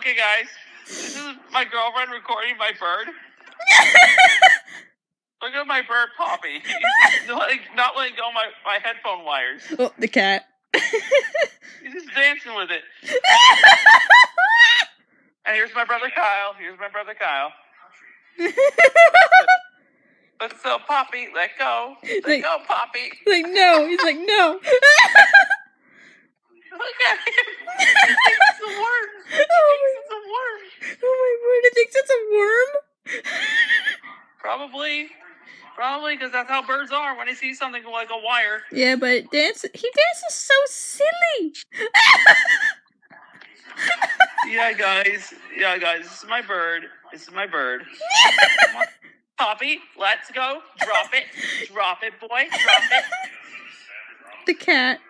Okay, guys. This is my girlfriend recording my bird. Look at my bird, Poppy. He's not letting go of my headphone wires. Oh, the cat. He's just dancing with it. And here's my brother Kyle. But so, Poppy, let go. Let go, Poppy. Like, no. He's like, no. Look at him. He thinks it's a worm. Oh my word, he thinks it's a worm? Probably because that's how birds are when they see something like a wire. Yeah, but he dances so silly. Yeah, guys, this is my bird. Come on. Poppy, let's go. Drop it, boy. Drop it. The cat.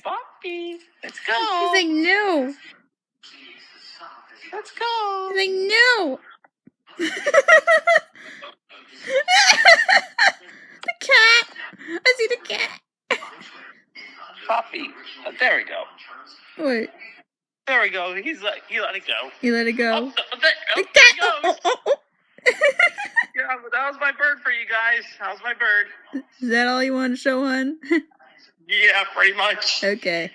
Poppy, let's go. He's like, no. Let's go. He's like, no. The cat. I see the cat. Poppy, there we go. Wait. There we go. He let it go. You let it go. The cat. Yeah, but that was my bird for you guys. That was my bird. Is that all you want to show, hon? Yeah, pretty much. Okay.